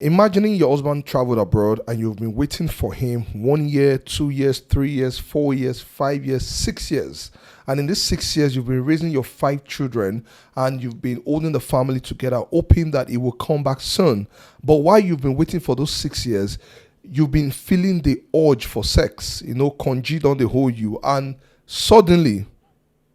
Imagining your husband traveled abroad and you've been waiting for him 1 year, 2 years, 3 years, 4 years, 5 years, 6 years. And in these 6 years, you've been raising your 5 children and you've been holding the family together, hoping that it will come back soon. But while you've been waiting for those 6 years, you've been feeling the urge for sex, congealed on the whole you. And suddenly,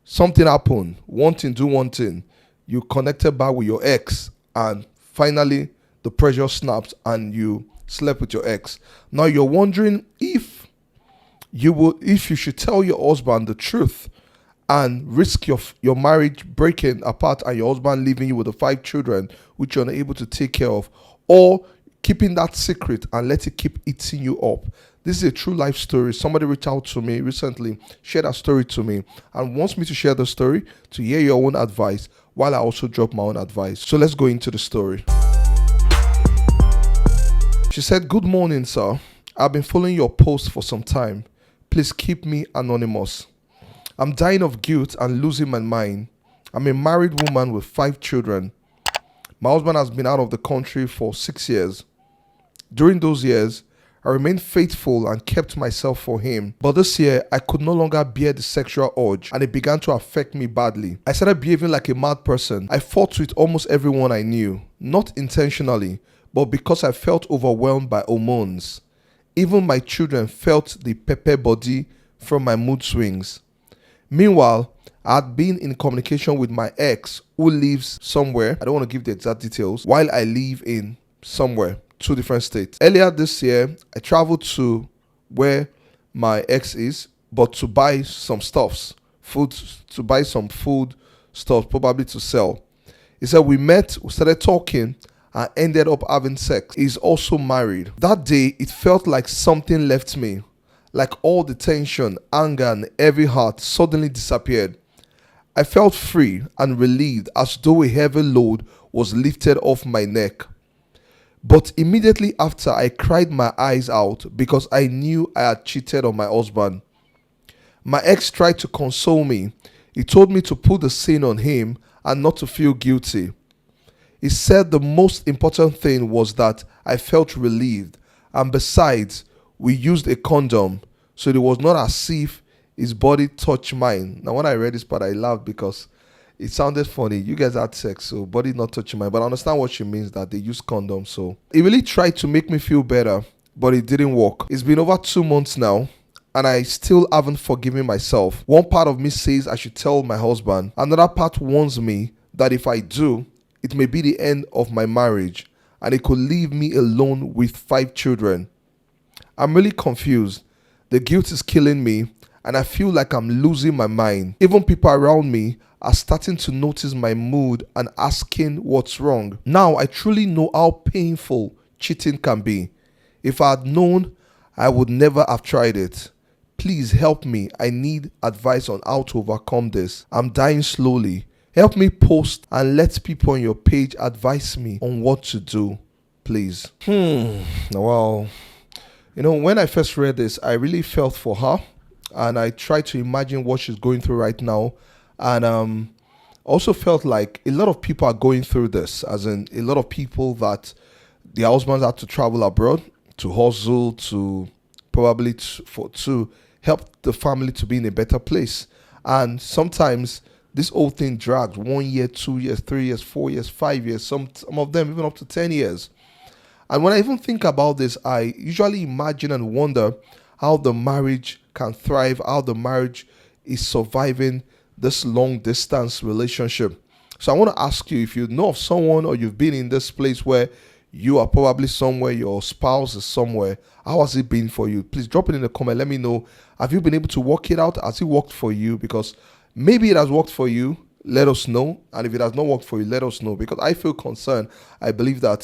something happened. One thing, do one thing. You connected back with your ex and finally, the pressure snaps and you slept with your ex. Now you're wondering if you should tell your husband the truth and risk your marriage breaking apart and your husband leaving you with the 5 children which you're not able to take care of, or keeping that secret and let it keep eating you up. This is a true life story. Somebody reached out to me recently, shared that story to me, and wants me to share the story to hear your own advice while I also drop my own advice. So let's go into the story. She said, "Good morning, sir. I've been following your post for some time. Please keep me anonymous. I'm dying of guilt and losing my mind. I'm a married woman with 5 children. My husband has been out of the country for 6 years. During those years, I remained faithful and kept myself for him. But this year, I could no longer bear the sexual urge and it began to affect me badly. I started behaving like a mad person. I fought with almost everyone I knew, not intentionally, but because I felt overwhelmed by hormones. Even my children felt the pepper body from my mood swings. Meanwhile, I had been in communication with my ex who lives somewhere. I don't want to give the exact details. While I live in somewhere, 2 different states. Earlier this year, I traveled to where my ex is, but to buy some stuffs, to buy some food stuff, probably to sell. He said we met, we started talking, and ended up having sex. He's also married. That day, it felt like something left me. Like all the tension, anger, and heavy heart suddenly disappeared. I felt free and relieved as though a heavy load was lifted off my neck. But immediately after, I cried my eyes out because I knew I had cheated on my husband. My ex tried to console me. He told me to put the sin on him and not to feel guilty. He said the most important thing was that I felt relieved, and besides, we used a condom, so it was not as if his body touched mine. Now, when I read this part, I laughed because it sounded funny. You guys had sex, so body not touching mine, but I understand what she means, that they use condoms. So he really tried to make me feel better, but it didn't work. It's been over 2 months now, and I still haven't forgiven myself. One part of me says I should tell my husband. Another part warns me that if I do, it may be the end of my marriage and it could leave me alone with 5 children. I'm really confused. The guilt is killing me and I feel like I'm losing my mind. Even people around me are starting to notice my mood and asking what's wrong. Now I truly know how painful cheating can be. If I had known, I would never have tried it. Please help me. I need advice on how to overcome this. I'm dying slowly. Help me post and let people on your page advise me on what to do, please. Well, when I first read this, I really felt for her and I tried to imagine what she's going through right now. And also felt like a lot of people are going through this, as in a lot of people that their husbands had to travel abroad to hustle, to probably to help the family to be in a better place. And sometimes this whole thing drags 1 year, 2 years, 3 years, 4 years, 5 years, some of them even up to 10 years. And when I even think about this, I usually imagine and wonder how the marriage can thrive, how the marriage is surviving this long distance relationship. So I want to ask you, if you know of someone or you've been in this place where you are probably somewhere, your spouse is somewhere, how has it been for you? Please drop it in the comment. Let me know. Have you been able to work it out? Has it worked for you? Because maybe it has worked for you, let us know. And if it has not worked for you, let us know. Because I feel concerned. I believe that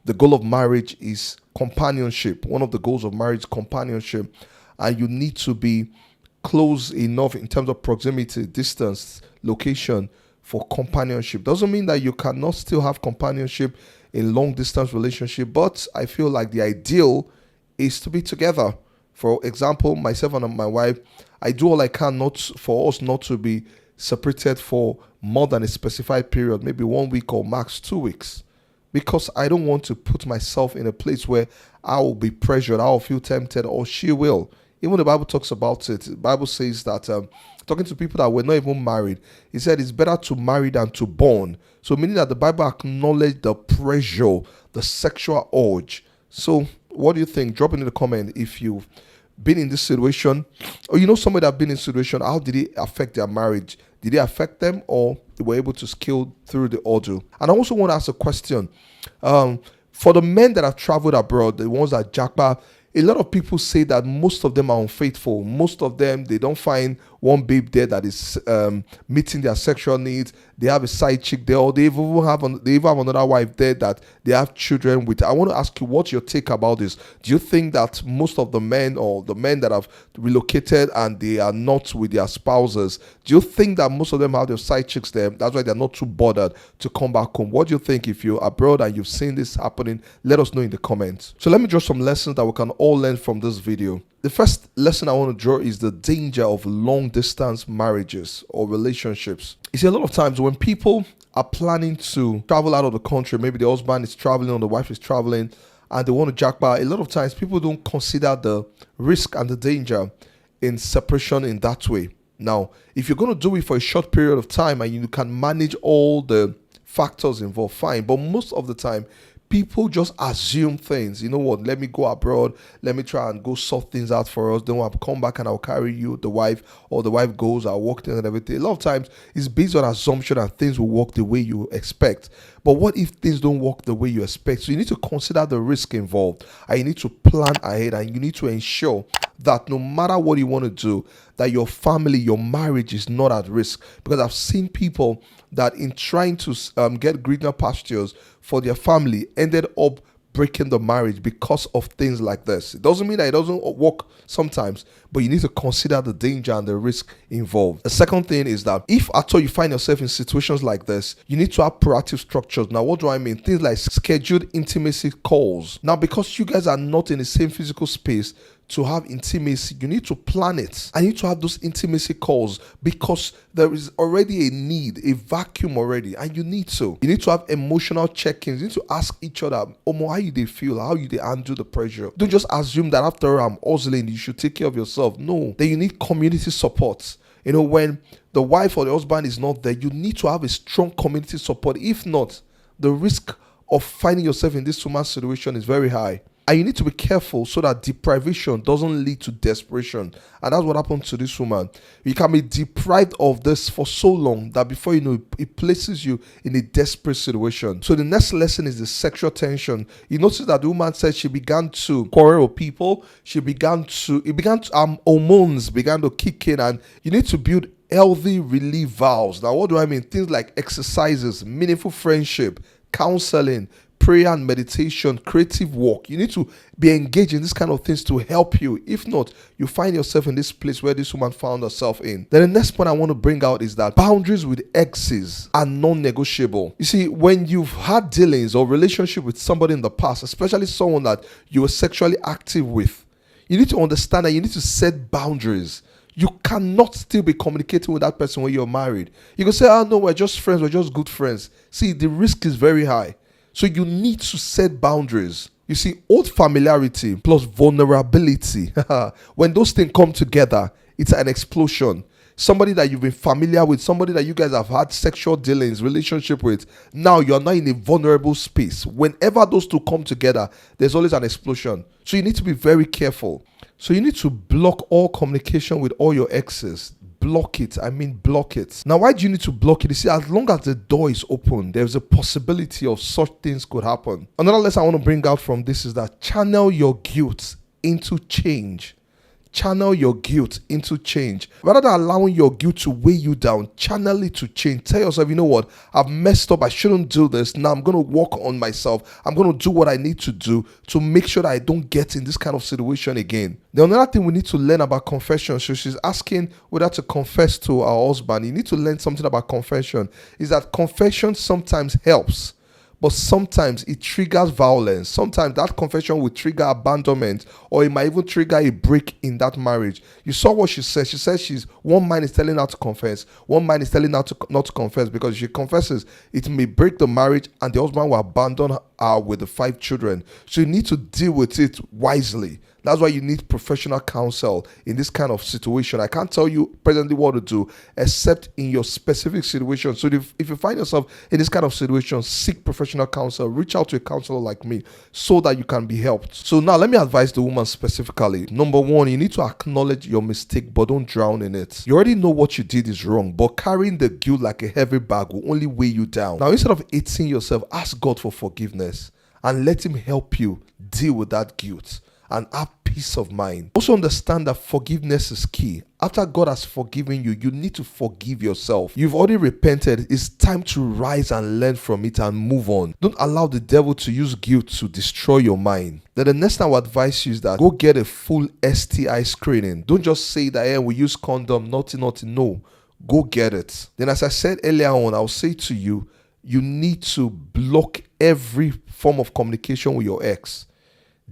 the goal of marriage is companionship. One of the goals of marriage is companionship. And you need to be close enough in terms of proximity, distance, location for companionship. Doesn't mean that you cannot still have companionship in long distance relationship. But I feel like the ideal is to be together. For example, myself and my wife, I do all I can for us not to be separated for more than a specified period, maybe 1 week or max 2 weeks. because I don't want to put myself in a place where I will be pressured, I will feel tempted, or she will. Even the Bible talks about it. The Bible says that, talking to people that were not even married, he said it's better to marry than to born. So meaning that the Bible acknowledged the pressure, the sexual urge. So what do you think? Drop it in the comment if you've been in this situation, or you know somebody that been in a situation. How did it affect their marriage? Did it affect them, or they were able to scale through the ordeal? And I also want to ask a question. For the men that have traveled abroad, the ones that jackpot, a lot of people say that most of them are unfaithful. Most of them, they don't find one babe there that is meeting their sexual needs. They have a side chick there, or they even have another wife there that they have children with. I want to ask you, what's your take about this? Do you think that most of the men, or the men that have relocated and they are not with their spouses, do you think that most of them have their side chicks there? That's why they're not too bothered to come back home. What do you think? If you're abroad and you've seen this happening, let us know in the comments. So let me draw some lessons that we can all learn from this video. The first lesson I want to draw is the danger of long distance marriages or relationships. You see, a lot of times when people are planning to travel out of the country, maybe the husband is traveling or the wife is traveling, and they want to jackpot, a lot of times people don't consider the risk and the danger in separation in that way. Now, if you're going to do it for a short period of time and you can manage all the factors involved, fine. But most of the time, people just assume things. You know what? Let me go abroad. Let me try and go sort things out for us. Then I'll come back and I'll carry you, the wife, or the wife goes, I'll walk in and everything. A lot of times it's based on assumption and things will work the way you expect. But what if things don't work the way you expect? So you need to consider the risk involved, and you need to plan ahead, and you need to ensure that no matter what you want to do, that your family, your marriage is not at risk. Because I've seen people that in trying to get greener pastures for their family ended up breaking the marriage because of things like this. It doesn't mean that it doesn't work sometimes, but you need to consider the danger and the risk involved. The second thing is that if at all you find yourself in situations like this, you need to have proactive structures. Now, what do I mean? Things like scheduled intimacy calls. Now, because you guys are not in the same physical space to have intimacy, you need to plan it. I need to have those intimacy calls because there is already a need, a vacuum already, and you need to have emotional check-ins. You need to ask each other, how you they feel, how you they handle the pressure. Don't just assume that after I'm hustling, you should take care of yourself. No, then you need community support. You know, when the wife or the husband is not there, you need to have a strong community support. If not, the risk of finding yourself in this woman's situation is very high. And you need to be careful so that deprivation doesn't lead to desperation. And that's what happened to this woman. You can be deprived of this for so long that before you know it places you in a desperate situation. So the next lesson is the sexual tension. You notice that the woman said she began to quarrel with people. Hormones began to kick in, and you need to build healthy relief vows. Now, what do I mean? Things like exercises, meaningful friendship, counseling, prayer and meditation, creative work. You need to be engaged in this kind of things to help you. If not, you find yourself in this place where this woman found herself in. Then the next point I want to bring out is that boundaries with exes are non-negotiable. You see, when you've had dealings or relationship with somebody in the past, especially someone that you were sexually active with, you need to understand that you need to set boundaries. You cannot still be communicating with that person when you're married. You can say, no, we're just friends, we're just good friends. See, the risk is very high. So you need to set boundaries. You see, old familiarity plus vulnerability, when those things come together, it's an explosion. Somebody that you've been familiar with, somebody that you guys have had sexual dealings, relationship with, now you're not in a vulnerable space. Whenever those two come together, there's always an explosion. So you need to be very careful. So you need to block all communication with all your exes. Block it. Block it. Now, why do you need to block it? You see, as long as the door is open, there's a possibility of such things could happen. Another lesson I want to bring out from this is that channel your guilt into change. Channel your guilt into change. Rather than allowing your guilt to weigh you down, channel it to change. Tell yourself, you know what? I've messed up. I shouldn't do this. Now I'm going to work on myself. I'm going to do what I need to do to make sure that I don't get in this kind of situation again. The another thing we need to learn about confession, so she's asking whether to confess to our husband. You need to learn something about confession. Is that confession sometimes helps, but sometimes it triggers violence. Sometimes that confession will trigger abandonment, or it might even trigger a break in that marriage. You saw what she said. She said one mind is telling her to confess, one mind is telling her to not to confess, because if she confesses, it may break the marriage and the husband will abandon her with the 5 children. So you need to deal with it wisely. That's why you need professional counsel in this kind of situation. I can't tell you presently what to do except in your specific situation. So if you find yourself in this kind of situation, seek professional counsel. Reach out to a counselor like me so that you can be helped. So now let me advise the woman specifically. Number 1, you need to acknowledge your mistake, but don't drown in it. You already know what you did is wrong, but carrying the guilt like a heavy bag will only weigh you down. Now, instead of hating yourself, ask God for forgiveness and let him help you deal with that guilt and have peace of mind. Also understand that forgiveness is key. After God has forgiven you, you need to forgive yourself. You've already repented. It's time to rise and learn from it and move on. Don't allow the devil to use guilt to destroy your mind. Then the next thing I would advise you is that go get a full STI screening. Don't just say that, we use condom, nothing. No, go get it. Then as I said earlier on, I'll say to you, you need to block every form of communication with your ex.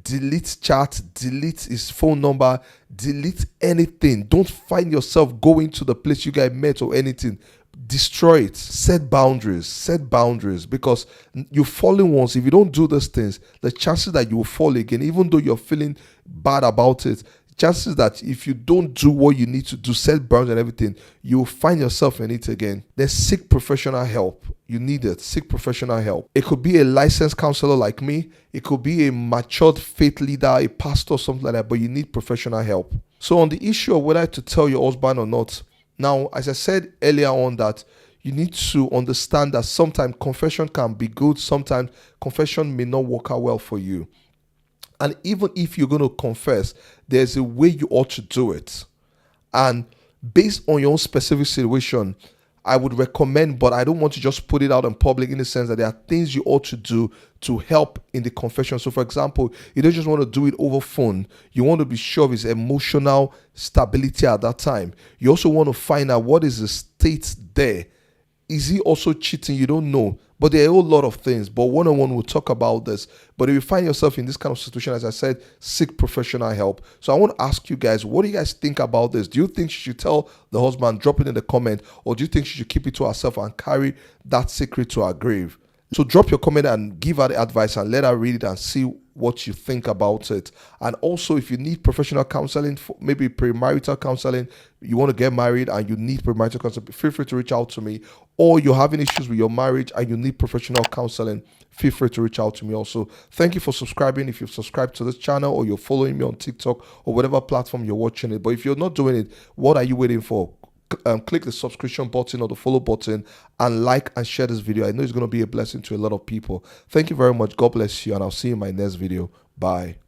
Delete chat, delete his phone number, delete anything. Don't find yourself going to the place you guys met or anything. Destroy it. Set boundaries, because you've fallen once. If you don't do those things, the chances that you will fall again, even though you're feeling bad about it, chances that if you don't do what you need to do, set boundaries and everything, you will find yourself in it again. Then seek professional help. You need it. Seek professional help. It could be a licensed counselor like me. It could be a matured faith leader, a pastor, something like that, but you need professional help. So on the issue of whether to tell your husband or not, now, as I said earlier on, that you need to understand that sometimes confession can be good. Sometimes confession may not work out well for you. And even if you're going to confess, there's a way you ought to do it. And based on your own specific situation, I would recommend, but I don't want to just put it out in public, in the sense that there are things you ought to do to help in the confession. So for example, you don't just want to do it over phone. You want to be sure of his emotional stability at that time. You also want to find out what is the state there. Is he also cheating? You don't know. But there are a whole lot of things. But one-on-one, we'll talk about this. But if you find yourself in this kind of situation, as I said, seek professional help. So I want to ask you guys, what do you guys think about this? Do you think she should tell the husband, drop it in the comment? Or do you think she should keep it to herself and carry that secret to her grave? So drop your comment and give her the advice and let her read it and see what you think about it. And also, if you need professional counseling, maybe premarital counseling, you want to get married and you need premarital counseling, feel free to reach out to me. Or you're having issues with your marriage and you need professional counseling, feel free to reach out to me also. Thank you for subscribing. If you've subscribed to this channel or you're following me on TikTok or whatever platform you're watching it. But if you're not doing it, what are you waiting for? Click the subscription button or the follow button and like and share this video. I know it's going to be a blessing to a lot of people. Thank you very much. God bless you, and I'll see you in my next video. Bye.